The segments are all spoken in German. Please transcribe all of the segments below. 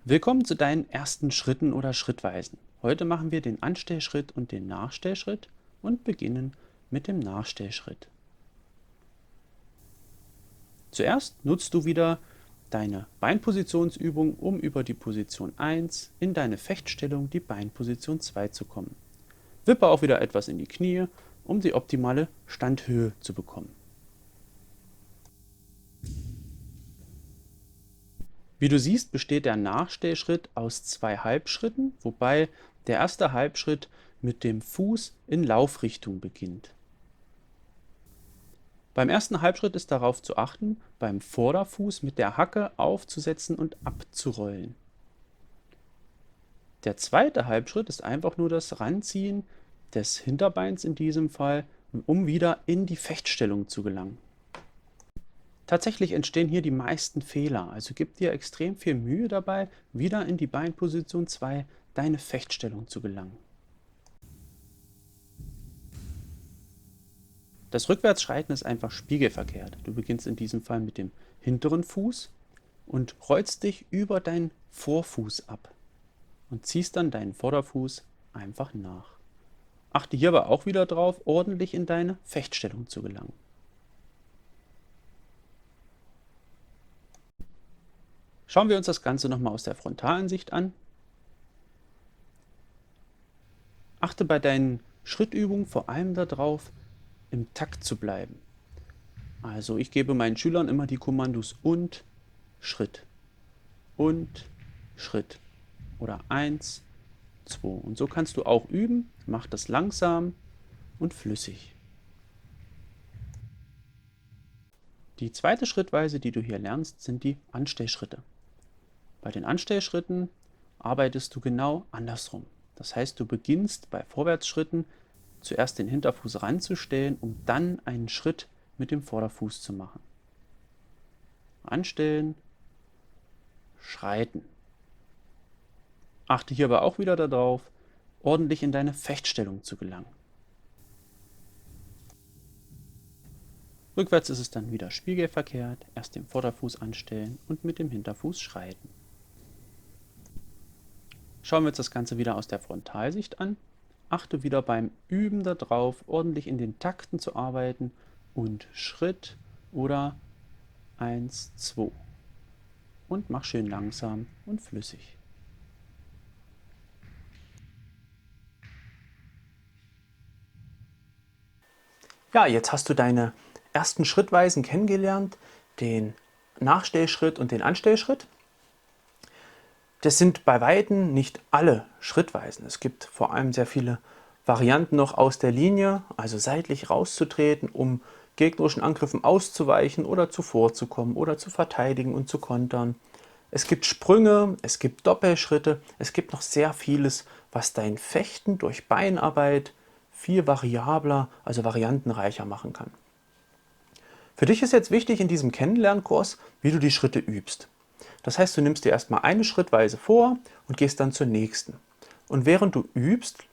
Willkommen zu deinen ersten Schritten oder Schrittweisen. Heute machen wir den Anstellschritt und den Nachstellschritt und beginnen mit dem Nachstellschritt. Zuerst nutzt du wieder deine Beinpositionsübung, um über die Position 1 in deine Fechtstellung, die Beinposition 2 zu kommen. Wippe auch wieder etwas in die Knie, um die optimale Standhöhe zu bekommen. Wie du siehst, besteht der Nachstellschritt aus 2 Halbschritten, wobei der erste Halbschritt mit dem Fuß in Laufrichtung beginnt. Beim ersten Halbschritt ist darauf zu achten, beim Vorderfuß mit der Hacke aufzusetzen und abzurollen. Der zweite Halbschritt ist einfach nur das Ranziehen des Hinterbeins in diesem Fall, um wieder in die Fechtstellung zu gelangen. Tatsächlich entstehen hier die meisten Fehler, also gib dir extrem viel Mühe dabei, wieder in die Beinposition 2, deine Fechtstellung zu gelangen. Das Rückwärtsschreiten ist einfach spiegelverkehrt. Du beginnst in diesem Fall mit dem hinteren Fuß und rollst dich über deinen Vorfuß ab und ziehst dann deinen Vorderfuß einfach nach. Achte hierbei auch wieder darauf, ordentlich in deine Fechtstellung zu gelangen. Schauen wir uns das Ganze nochmal aus der Frontalansicht an. Achte bei deinen Schrittübungen vor allem darauf, im Takt zu bleiben. Also ich gebe meinen Schülern immer die Kommandos und Schritt oder 1, 2. Und so kannst du auch üben. Mach das langsam und flüssig. Die zweite Schrittweise, die du hier lernst, sind die Anstellschritte. Bei den Anstellschritten arbeitest du genau andersrum. Das heißt, du beginnst bei Vorwärtsschritten zuerst den Hinterfuß ranzustellen, um dann einen Schritt mit dem Vorderfuß zu machen. Anstellen, schreiten. Achte hierbei auch wieder darauf, ordentlich in deine Fechtstellung zu gelangen. Rückwärts ist es dann wieder spiegelverkehrt, erst den Vorderfuß anstellen und mit dem Hinterfuß schreiten. Schauen wir uns das Ganze wieder aus der Frontalsicht an. Achte wieder beim Üben darauf, ordentlich in den Takten zu arbeiten und Schritt oder 1, 2. Und mach schön langsam und flüssig. Ja, jetzt hast du deine ersten Schrittweisen kennengelernt, den Nachstellschritt und den Anstellschritt. Das sind bei Weitem nicht alle Schrittweisen. Es gibt vor allem sehr viele Varianten noch aus der Linie, also seitlich rauszutreten, um gegnerischen Angriffen auszuweichen oder zuvorzukommen oder zu verteidigen und zu kontern. Es gibt Sprünge, es gibt Doppelschritte, es gibt noch sehr vieles, was dein Fechten durch Beinarbeit viel variabler, also variantenreicher machen kann. Für dich ist jetzt wichtig in diesem Kennenlernkurs, wie du die Schritte übst. Das heißt, du nimmst dir erstmal eine Schrittweise vor und gehst dann zur nächsten. Und während du übst,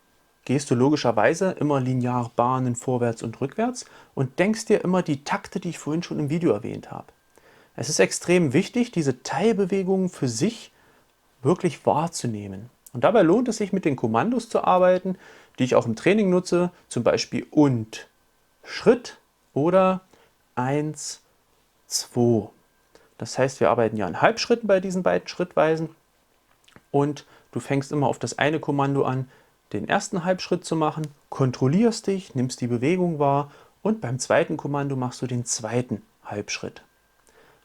gehst du logischerweise immer linear Bahnen vorwärts und rückwärts und denkst dir immer die Takte, die ich vorhin schon im Video erwähnt habe. Es ist extrem wichtig, diese Teilbewegungen für sich wirklich wahrzunehmen. Und dabei lohnt es sich, mit den Kommandos zu arbeiten, die ich auch im Training nutze, zum Beispiel und Schritt oder 1, 2. Das heißt, wir arbeiten ja in Halbschritten bei diesen beiden Schrittweisen und du fängst immer auf das eine Kommando an, den ersten Halbschritt zu machen, kontrollierst dich, nimmst die Bewegung wahr und beim zweiten Kommando machst du den zweiten Halbschritt.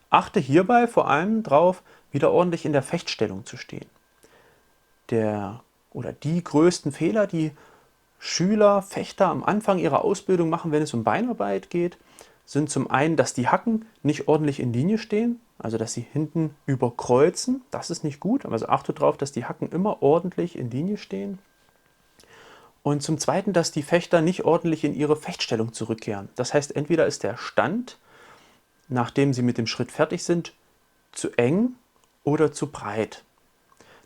Achte hierbei vor allem darauf, wieder ordentlich in der Fechtstellung zu stehen. Die größten Fehler, die Schüler, Fechter am Anfang ihrer Ausbildung machen, wenn es um Beinarbeit geht, sind zum einen, dass die Hacken nicht ordentlich in Linie stehen, also dass sie hinten überkreuzen. Das ist nicht gut, also achte darauf, dass die Hacken immer ordentlich in Linie stehen. Und zum Zweiten, dass die Fechter nicht ordentlich in ihre Fechtstellung zurückkehren. Das heißt, entweder ist der Stand, nachdem sie mit dem Schritt fertig sind, zu eng oder zu breit.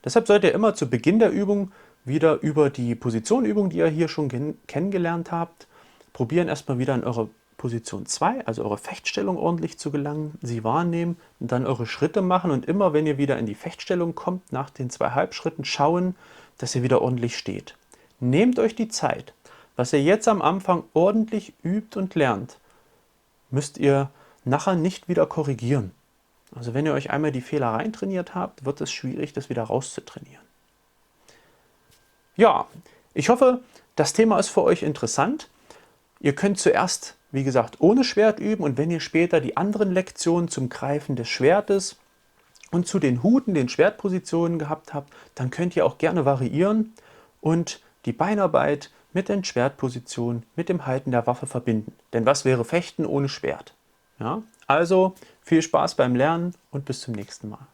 Deshalb sollt ihr immer zu Beginn der Übung wieder über die Positionübung, die ihr hier schon kennengelernt habt, probieren erstmal wieder in eure Position 2, also eure Fechtstellung ordentlich zu gelangen, sie wahrnehmen und dann eure Schritte machen und immer, wenn ihr wieder in die Fechtstellung kommt, nach den 2 Halbschritten schauen, dass ihr wieder ordentlich steht. Nehmt euch die Zeit. Was ihr jetzt am Anfang ordentlich übt und lernt, müsst ihr nachher nicht wieder korrigieren. Also wenn ihr euch einmal die Fehler reintrainiert habt, wird es schwierig, das wieder rauszutrainieren. Ja, ich hoffe, das Thema ist für euch interessant. Ihr könnt zuerst, wie gesagt, ohne Schwert üben und wenn ihr später die anderen Lektionen zum Greifen des Schwertes und zu den Huten, den Schwertpositionen gehabt habt, dann könnt ihr auch gerne variieren und die Beinarbeit mit den Schwertpositionen, mit dem Halten der Waffe verbinden. Denn was wäre Fechten ohne Schwert? Ja? Also viel Spaß beim Lernen und bis zum nächsten Mal.